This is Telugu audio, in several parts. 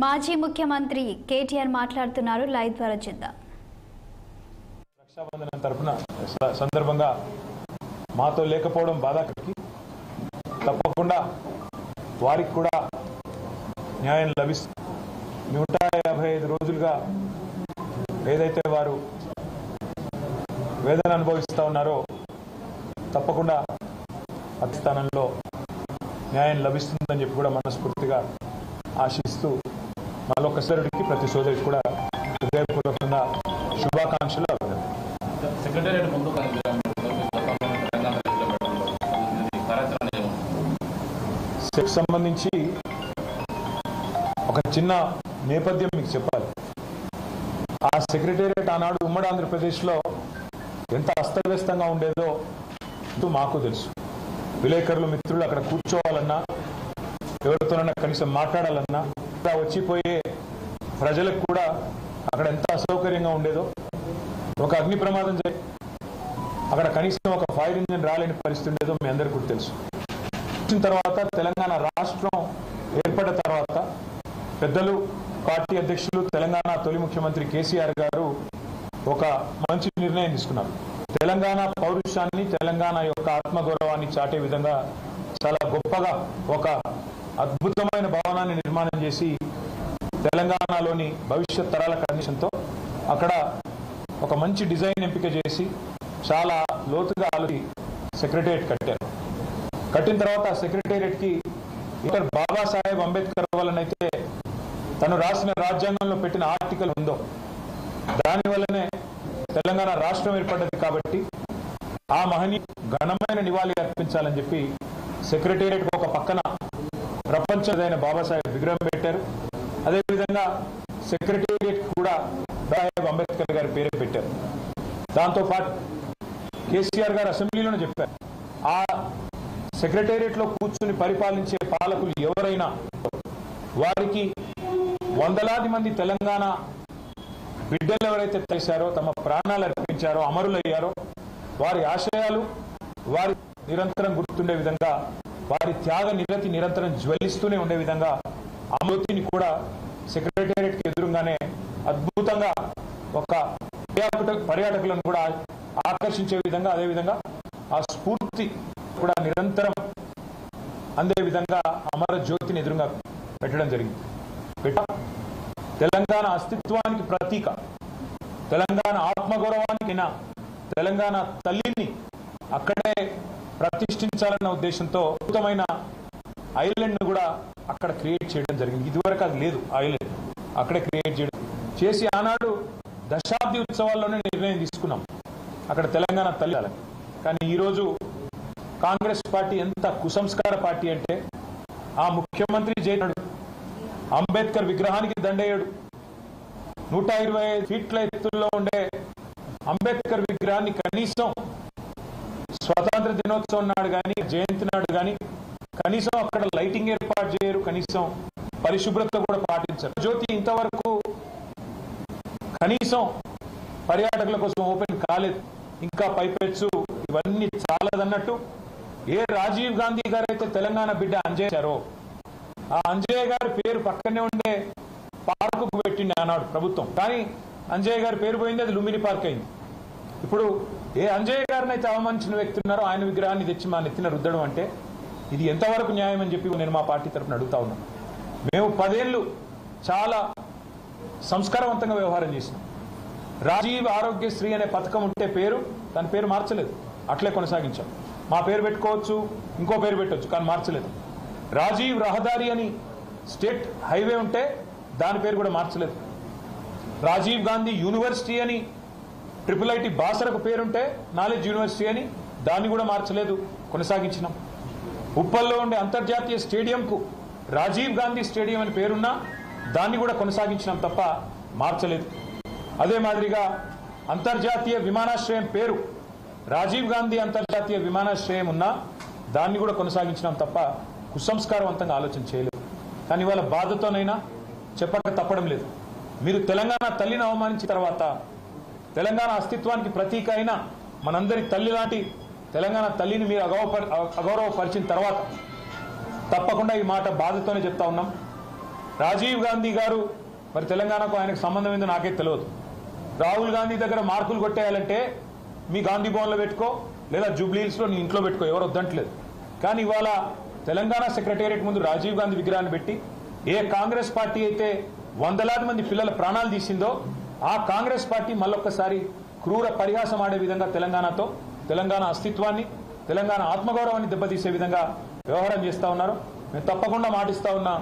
మాజీ ముఖ్యమంత్రి కేటీఆర్ మాట్లాడుతున్నారు. లైవ్ ద్వారా చూద్దాం. రక్షాబంధనం తరపున సందర్భంగా మాతో లేకపోవడం బాధాకరికి, తప్పకుండా వారికి కూడా న్యాయం లభిస్తుంది. 155 రోజులుగా ఏదైతే వారు వేదన అనుభవిస్తూ ఉన్నారో తప్పకుండా అతి స్థానంలో న్యాయం లభిస్తుందని చెప్పి కూడా మనస్ఫూర్తిగా ఆశిస్తూ మరొకసారికి ప్రతి సోదరికి కూడా హృదయపూర్వకంగా శుభాకాంక్షలు సంబంధించి ఒక చిన్న నేపథ్యం మీకు చెప్పాలి. ఆ సెక్రటేరియట్ ఆనాడు ఉమ్మడి ఆంధ్రప్రదేశ్లో ఎంత అస్తవ్యస్తంగా ఉండేదో మాకు తెలుసు. విలేకరులు మిత్రులు అక్కడ కూర్చోవాలన్నా, ఎవరితోనన్నా కనీసం మాట్లాడాలన్నా, వచ్చిపోయే ప్రజలకు కూడా అక్కడ ఎంత అసౌకర్యంగా ఉండేదో. ఒక అగ్ని ప్రమాదం అక్కడ కనీసం ఒక ఫైర్ ఇంజిన్ రాలేని పరిస్థితి ఉండేదో మీ అందరికీ కూడా తెలుసు. వచ్చిన తర్వాత తెలంగాణ రాష్ట్రం ఏర్పడిన తర్వాత పెద్దలు పార్టీ అధ్యక్షులు తెలంగాణ తొలి ముఖ్యమంత్రి కేసీఆర్ గారు ఒక మంచి నిర్ణయం తీసుకున్నారు. తెలంగాణ పౌరుషాన్ని, తెలంగాణ యొక్క ఆత్మగౌరవాన్ని చాటే విధంగా చాలా గొప్పగా ఒక అద్భుతమైన భవనాన్ని నిర్మాణం చేసి తెలంగాణలోని భవిష్యత్ తరాల కండిషన్తో అక్కడ ఒక మంచి డిజైన్ ఎంపిక చేసి చాలా లోతుగా సెక్రటేరియట్ కట్టారు. కట్టిన తర్వాత ఆ సెక్రటేరియట్కి డాక్టర్ బాబాసాహెబ్ అంబేద్కర్ వల్లనైతే తను రాసిన రాజ్యాంగంలో పెట్టిన ఆర్టికల్ ఉందో దానివల్లనే తెలంగాణ రాష్ట్రం ఏర్పడ్డది. కాబట్టి ఆ మహనీయ ఘనమైన నివాళి అర్పించాలని చెప్పి సెక్రటేరియట్ ఒక పక్కన ప్రపంచమైన బాబాసాహెబ్ విగ్రహం పెట్టారు. అదేవిధంగా సెక్రటేరియట్ కూడా సాహెబ్ అంబేద్కర్ గారి పేరు పెట్టారు. దాంతోపాటు కేసీఆర్ గారు అసెంబ్లీలోనే చెప్పారు, ఆ సెక్రటేరియట్లో కూర్చుని పరిపాలించే పాలకులు ఎవరైనా వారికి వందలాది మంది తెలంగాణ బిడ్డలు ఎవరైతే చేశారో, తమ ప్రాణాలు అర్పించారో, అమరులయ్యారో, వారి ఆశయాలు వారి నిరంతరం గుర్తుండే విధంగా, వారి త్యాగ నిరతి నిరంతరం జ్వలిస్తూనే ఉండే విధంగా అమృతిని కూడా సెక్రటేరియట్కి ఎదురుగానే అద్భుతంగా ఒక పర్యాటకులను కూడా ఆకర్షించే విధంగా, అదేవిధంగా ఆ స్ఫూర్తి కూడా నిరంతరం అందే విధంగా అమర జ్యోతిని ఎదురుగా పెట్టడం జరిగింది. తెలంగాణ అస్తిత్వానికి ప్రతీక, తెలంగాణ ఆత్మగౌరవానికి తెలంగాణ తల్లిని అక్కడే ప్రతిష్ఠించాలన్న ఉద్దేశంతో అద్భుతమైన ఐలాండ్ ను కూడా అక్కడ క్రియేట్ చేయడం జరిగింది. ఇదివరకు అది లేదు. ఐలాండ్ అక్కడే క్రియేట్ చేసి ఆనాడు దశాబ్ది ఉత్సవాల్లోనే నిర్ణయం తీసుకున్నాం అక్కడ తెలంగాణ తల్లి. కానీ ఈరోజు కాంగ్రెస్ పార్టీ ఎంత కుసంస్కార పార్టీ అంటే, ఆ ముఖ్యమంత్రి జైనుడు అంబేద్కర్ విగ్రహానికి దండేయుడు 125 ఫీట్ల ఎత్తుల్లో ఉండే అంబేద్కర్ విగ్రహాన్ని కనీసం స్వాతంత్ర దినోత్సవం నాడు కానీ, జయంతి నాడు కానీ కనీసం అక్కడ లైటింగ్ ఏర్పాటు చేయరు, కనీసం పరిశుభ్రత కూడా పాటించరు. జ్యోతి ఇంతవరకు కనీసం పర్యాటకుల కోసం ఓపెన్ కాలేదు. ఇంకా పైపెచ్చు ఇవన్నీ చాలదన్నట్టు ఏ రాజీవ్ గాంధీ గారు అయితే తెలంగాణ బిడ్డ అంజయ్యారో, ఆ అంజయ్య గారి పేరు పక్కనే ఉండే పార్కుకు పెట్టింది ఆనాడు ప్రభుత్వం. కానీ అంజయ్య గారి పేరు పోయింది, అది లుంబిని పార్క్ అయింది. ఇప్పుడు ఏ అంజయ్య గారిని అయితే అవమానించిన వ్యక్తి ఉన్నారో ఆయన విగ్రహాన్ని తెచ్చి మా నెత్తిన రుద్దడం అంటే ఇది ఎంతవరకు న్యాయం అని చెప్పి నేను మా పార్టీ తరఫున అడుగుతా ఉన్నాను. మేము 10 ఏళ్ళు చాలా సంస్కారవంతంగా వ్యవహారం చేసినాం. రాజీవ్ ఆరోగ్యశ్రీ అనే పథకం ఉంటే దాని పేరు మార్చలేదు, అట్లే కొనసాగించాం. మా పేరు పెట్టుకోవచ్చు, ఇంకో పేరు పెట్టవచ్చు, కానీ మార్చలేదు. రాజీవ్ రహదారి అని స్టేట్ హైవే ఉంటే దాని పేరు కూడా మార్చలేదు. రాజీవ్ గాంధీ యూనివర్సిటీ అని IIIT బాసరకు పేరుంటే నాలెడ్జ్ యూనివర్సిటీ అని దాన్ని కూడా మార్చలేదు, కొనసాగించినాం. ఉప్పల్లో ఉండే అంతర్జాతీయ స్టేడియంకు రాజీవ్ గాంధీ స్టేడియం అని పేరున్నా దాన్ని కూడా కొనసాగించినాం తప్ప మార్చలేదు. అదే మాదిరిగా అంతర్జాతీయ విమానాశ్రయం పేరు రాజీవ్ గాంధీ అంతర్జాతీయ విమానాశ్రయం ఉన్నా దాన్ని కూడా కొనసాగించినాం తప్ప కుసంస్కారవంతంగా ఆలోచన చేయలేదు. కానీ వాళ్ళ బాధతోనైనా చెప్పక తప్పడం లేదు. మీరు తెలంగాణ తల్లిని అవమానించిన తర్వాత తెలంగాణ అస్తిత్వానికి ప్రతీక అయిన మనందరి తల్లి లాంటి తెలంగాణ తల్లిని మీరు అగౌరవపరిచిన తర్వాత తప్పకుండా ఈ మాట బాధతోనే చెప్తా ఉన్నాం. రాజీవ్ గాంధీ గారు మరి తెలంగాణకు ఆయనకు సంబంధం ఏందో నాకే తెలియదు. రాహుల్ గాంధీ దగ్గర మార్కులు కొట్టేయాలంటే మీ గాంధీ భవన్లో పెట్టుకో, లేదా జూబ్లీహిల్స్లో నీ ఇంట్లో పెట్టుకో, ఎవరు వద్దంటలేదు. కానీ ఇవాళ తెలంగాణ సెక్రటేరియట్ ముందు రాజీవ్ గాంధీ విగ్రహాన్ని పెట్టి ఏ కాంగ్రెస్ పార్టీ అయితే వందలాది మంది పిల్లల ప్రాణాలు తీసిందో ఆ కాంగ్రెస్ పార్టీ మళ్ళొక్కసారి క్రూర పరిహాసం ఆడే విధంగా తెలంగాణతో, తెలంగాణ అస్తిత్వాన్ని, తెలంగాణ ఆత్మగౌరవాన్ని దెబ్బతీసే విధంగా వ్యవహారం చేస్తూ ఉన్నారు. మేము తప్పకుండా మాటిస్తా ఉన్నా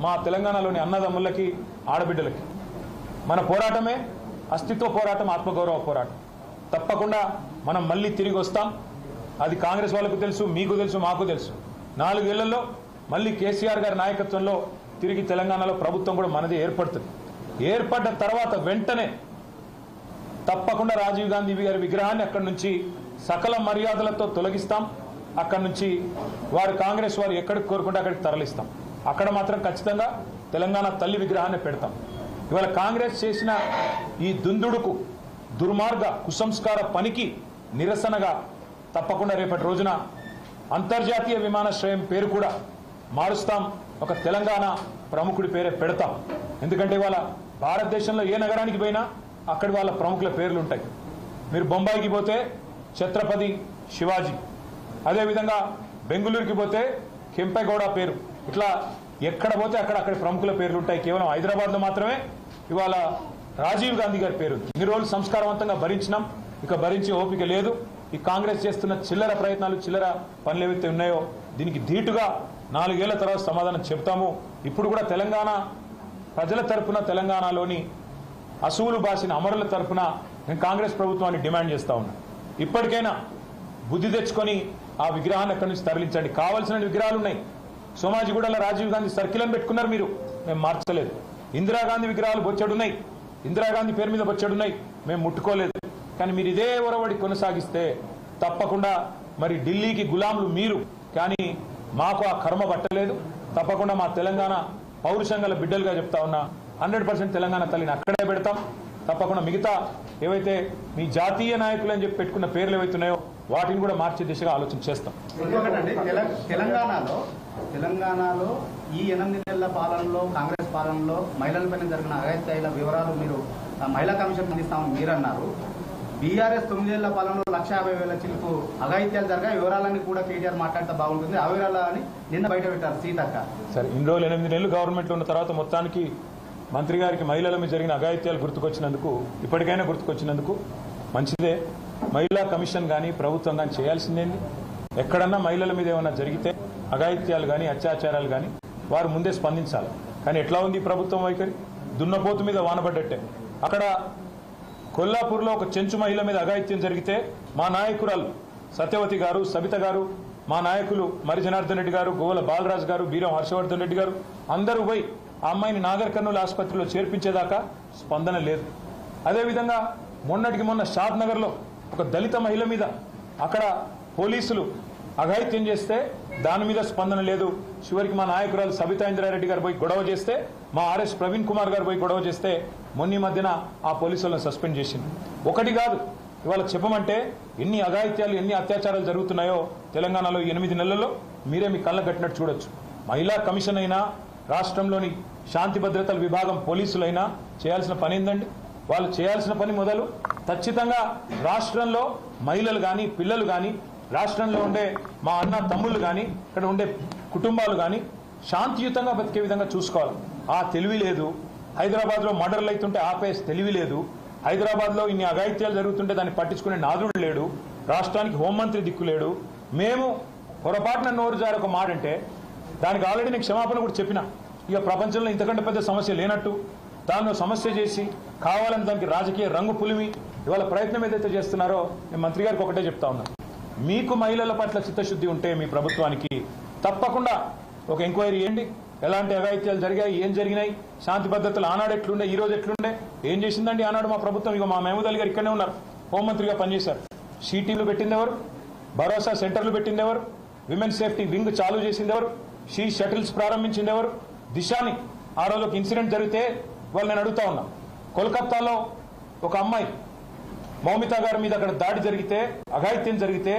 మా తెలంగాణలోని అన్నదమ్ములకి, ఆడబిడ్డలకి, మన పోరాటమే అస్తిత్వ పోరాటం, ఆత్మగౌరవ పోరాటం. తప్పకుండా మనం మళ్ళీ తిరిగి వస్తాం. అది కాంగ్రెస్ వాళ్ళకు తెలుసు, మీకు తెలుసు, మాకు తెలుసు. 4 ఏళ్లలో మళ్ళీ కేసీఆర్ గారి నాయకత్వంలో తిరిగి తెలంగాణలో ప్రభుత్వం కూడా మనది ఏర్పడుతుంది. ఏర్పడ్డ తర్వాత వెంటనే తప్పకుండా రాజీవ్ గాంధీ గారి విగ్రహాన్ని అక్కడి నుంచి సకల మర్యాదలతో తొలగిస్తాం. అక్కడి నుంచి వారు కాంగ్రెస్ వారు ఎక్కడికి కోరుకుంటే అక్కడికి తరలిస్తాం. అక్కడ మాత్రం ఖచ్చితంగా తెలంగాణ తల్లి విగ్రహాన్ని పెడతాం. ఇవాళ కాంగ్రెస్ చేసిన ఈ దుందుడుకు, దుర్మార్గ కుసంస్కార పనికి నిరసనగా తప్పకుండా రేపటి రోజున అంతర్జాతీయ విమానాశ్రయం పేరు కూడా మారుస్తాం. ఒక తెలంగాణ ప్రముఖుడి పేరే పెడతాం. ఎందుకంటే ఇవాళ భారతదేశంలో ఏ నగరానికి పోయినా అక్కడి వాళ్ళ ప్రముఖుల పేర్లు ఉంటాయి. మీరు బొంబాయికి పోతే ఛత్రపతి శివాజీ, అదేవిధంగా బెంగళూరుకి పోతే కెంపెగౌడ పేరు, ఇట్లా ఎక్కడ పోతే అక్కడి ప్రముఖుల పేర్లు ఉంటాయి. కేవలం హైదరాబాద్లో మాత్రమే ఇవాళ రాజీవ్ గాంధీ గారి పేరు. ఇన్ని రోజులు సంస్కారవంతంగా భరించినాం, ఇక భరించే ఓపిక లేదు. ఈ కాంగ్రెస్ చేస్తున్న చిల్లర ప్రయత్నాలు, చిల్లర పనులు ఏవైతే ఉన్నాయో దీనికి ధీటుగా 4 ఏళ్ల తర్వాత సమాధానం చెప్తాము. ఇప్పుడు కూడా తెలంగాణ ప్రజల తరపున, తెలంగాణలోని అసువులు బాసిన అమరుల తరపున నేను కాంగ్రెస్ ప్రభుత్వాన్ని డిమాండ్ చేస్తా ఉన్నా. ఇప్పటికైనా బుద్ధి తెచ్చుకొని ఆ విగ్రహాన్ని అక్కడి నుంచి తరలించండి. కావాల్సిన విగ్రహాలు ఉన్నాయి. సోమాజిగూడలో రాజీవ్ గాంధీ సర్కిల్ అని పెట్టుకున్నారు మీరు, మేము మార్చలేదు. ఇందిరాగాంధీ విగ్రహాలు బొచ్చెడున్నాయి, ఇందిరాగాంధీ పేరు మీద బొచ్చెడున్నాయి, మేము ముట్టుకోలేదు. కానీ మీరు ఇదే ఒరవడి కొనసాగిస్తే తప్పకుండా మరి ఢిల్లీకి గులాంలు మీరు, కానీ మాకు ఆ కర్మ పట్టలేదు. తప్పకుండా మా తెలంగాణ పౌరుషంగల బిడ్డలుగా చెప్తా ఉన్నా 100% తెలంగాణ తల్లిని అక్కడే పెడతాం. తప్పకుండా మిగతా ఏవైతే మీ జాతీయ నాయకులు అని చెప్పి పెట్టుకున్న పేర్లు ఏవైతే ఉన్నాయో వాటిని కూడా మార్చే దిశగా ఆలోచన చేస్తాం. తెలంగాణలో ఈ 8 నెలల పాలనలో, కాంగ్రెస్ పాలనలో మహిళలపైన జరిగిన అఘాయిత్యాల వివరాలు మీరు మహిళా కమిషన్ అందిస్తామని మీరు అన్నారు. బీఆర్ఎస్ 9 ఏళ్ల పాలనలో 1,50,000 చిలుకు అఘాయిత్యాలు జరిగా వివరాలన్నీ కూడా కేటీఆర్ మాట్లాడితే బాగుంటుంది, ఆ వివరాలని నిన్న బయట పెట్టారు సీతక్క. సరే, ఇన్ని రోజులు 8 నెలలు గవర్నమెంట్లో ఉన్న తర్వాత మొత్తానికి మంత్రి గారికి మహిళల మీద జరిగిన అఘాయిత్యాలు గుర్తుకొచ్చినందుకు, ఇప్పటికైనా గుర్తుకొచ్చినందుకు మంచిదే. మహిళా కమిషన్ కానీ ప్రభుత్వం కానీ చేయాల్సిందేంది? ఎక్కడన్నా మహిళల మీద ఏమైనా జరిగితే అఘాయిత్యాలు కానీ అత్యాచారాలు కానీ వారు ముందే స్పందించాలి. కానీ ఎట్లా ఉంది ప్రభుత్వం వైఖరి? దున్నపోతు మీద వానబడ్డట్టే. అక్కడ కొల్లాపూర్లో ఒక చెంచు మహిళ మీద అఘాయిత్యం జరిగితే మా నాయకురాలు సత్యవతి గారు, సబిత గారు, మా నాయకులు మరి జనార్దన్ రెడ్డి గారు, గోవల బాలరాజు గారు, బీరం హర్షవర్ధన్ రెడ్డి గారు అందరూ పోయి ఆ అమ్మాయిని నాగర్ కర్నూలు ఆసుపత్రిలో చేర్పించేదాకా స్పందన లేదు. అదేవిధంగా మొన్నటికి మొన్న షాద్ నగర్లో ఒక దళిత మహిళ మీద అక్కడ పోలీసులు అఘాయిత్యం చేస్తే దాని మీద స్పందన లేదు. చివరికి మా నాయకురాలు సబితా ఇంద్రారెడ్డి గారు పోయి గొడవ చేస్తే, మా ఆర్ఎస్ ప్రవీణ్ కుమార్ గారు పోయి గొడవ చేస్తే మొన్న మధ్యన ఆ పోలీసులను సస్పెండ్ చేసింది. ఒకటి కాదు, ఇవాళ చెప్పమంటే ఎన్ని అఘాయిత్యాలు, ఎన్ని అత్యాచారాలు జరుగుతున్నాయో తెలంగాణలో 8 నెలల్లో మీరే మీ కళ్ళ కట్టినట్టు చూడొచ్చు. మహిళా కమిషన్ అయినా, రాష్ట్రంలోని శాంతి భద్రతల విభాగం పోలీసులైనా చేయాల్సిన పని ఏందండి? వాళ్ళు చేయాల్సిన పని మొదలు ఖచ్చితంగా రాష్ట్రంలో మహిళలు కానీ, పిల్లలు కానీ, రాష్ట్రంలో ఉండే మా అన్న తమ్ముళ్ళు కానీ, ఇక్కడ ఉండే కుటుంబాలు కానీ శాంతియుతంగా బతికే విధంగా చూసుకోవాలి. ఆ తెలివి లేదు. హైదరాబాద్లో మర్డర్లు అవుతుంటే ఆపేసి తెలివి లేదు. హైదరాబాద్లో ఇన్ని అఘాయిత్యాలు జరుగుతుంటే దాన్ని పట్టించుకునే నాదుడు లేడు. రాష్ట్రానికి హోంమంత్రి దిక్కు లేడు. మేము పొరపాటున నోరు జారి ఒక మాట అంటే దానికి ఆల్రెడీ నేను క్షమాపణ కూడా చెప్పిన. ఇక ప్రపంచంలో ఇంతకంటే పెద్ద సమస్య లేనట్టు దాన్ని సమస్య చేసి కావాలని దానికి రాజకీయ రంగు పులిమి ఇవాళ ప్రయత్నం ఏదైతే చేస్తున్నారో నేను మంత్రి గారికి ఒకటే చెప్తా ఉన్నాను. మీకు మహిళల పట్ల చిత్తశుద్ధి ఉంటే మీ ప్రభుత్వానికి తప్పకుండా ఒక ఎంక్వైరీ చేయండి. ఎలాంటి అఘాయిత్యాలు జరిగాయి, ఏం జరిగినాయి, శాంతి భద్రతలు ఆనాడు ఎట్లుండే, ఈ రోజు ఎట్లుండే, ఏం చేసిందండి ఆనాడు మా ప్రభుత్వం? ఇక మా మహమూద్ అలీ గారు ఇక్కడనే ఉన్నారు, హోంమంత్రిగా పనిచేశారు. షీటీలు పెట్టింది ఎవరు? భరోసా సెంటర్లు పెట్టింది ఎవరు? విమెన్ సేఫ్టీ వింగ్ చాలు చేసింది ఎవరు? షీ షటిల్స్ ప్రారంభించింది ఎవరు? దిశాని ఆ రోజు ఒక ఇన్సిడెంట్ జరిగితే వాళ్ళు నేను అడుగుతా ఉన్నా, కోల్కతాలో ఒక అమ్మాయి మౌమిత గారి మీద అక్కడ దాడి జరిగితే, అఘాయిత్యం జరిగితే,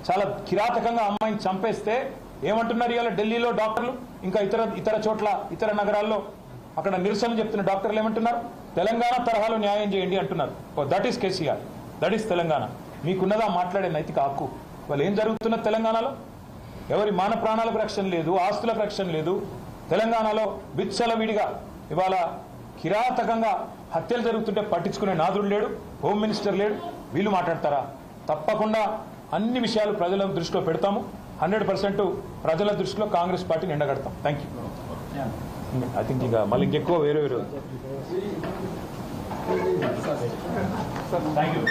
చాలా కిరాతకంగా అమ్మాయిని చంపేస్తే ఏమంటున్నారు ఇవాళ ఢిల్లీలో డాక్టర్లు, ఇంకా ఇతర చోట్ల ఇతర నగరాల్లో అక్కడ నిరసన చెప్తున్న డాక్టర్లు ఏమంటున్నారు? తెలంగాణ తరహాలో న్యాయం చేయండి అంటున్నారు. That is KCR, that is Telangana. మీకున్నదా మాట్లాడే నైతిక హక్కు? వాళ్ళు ఏం జరుగుతున్నది తెలంగాణలో? ఎవరి మాన ప్రాణాలకు రక్షణ లేదు, ఆస్తులకు రక్షణ లేదు. తెలంగాణలో విచ్చలవిడిగా ఇవాళ కిరాతకంగా హత్యలు జరుగుతుంటే పట్టించుకునే నాదుడు లేడు, హోమ్ మినిస్టర్ లేడు. వీళ్ళు మాట్లాడతారా? తప్పకుండా అన్ని విషయాలు ప్రజల దృష్టిలో పెడతాము. 100% ప్రజల దృష్టిలో కాంగ్రెస్ పార్టీని ఎండగడతాం. Thank you. ఐ థింక్ ఇంకా మళ్ళీ ఇంకెక్కువ వేరే థ్యాంక్ యూ.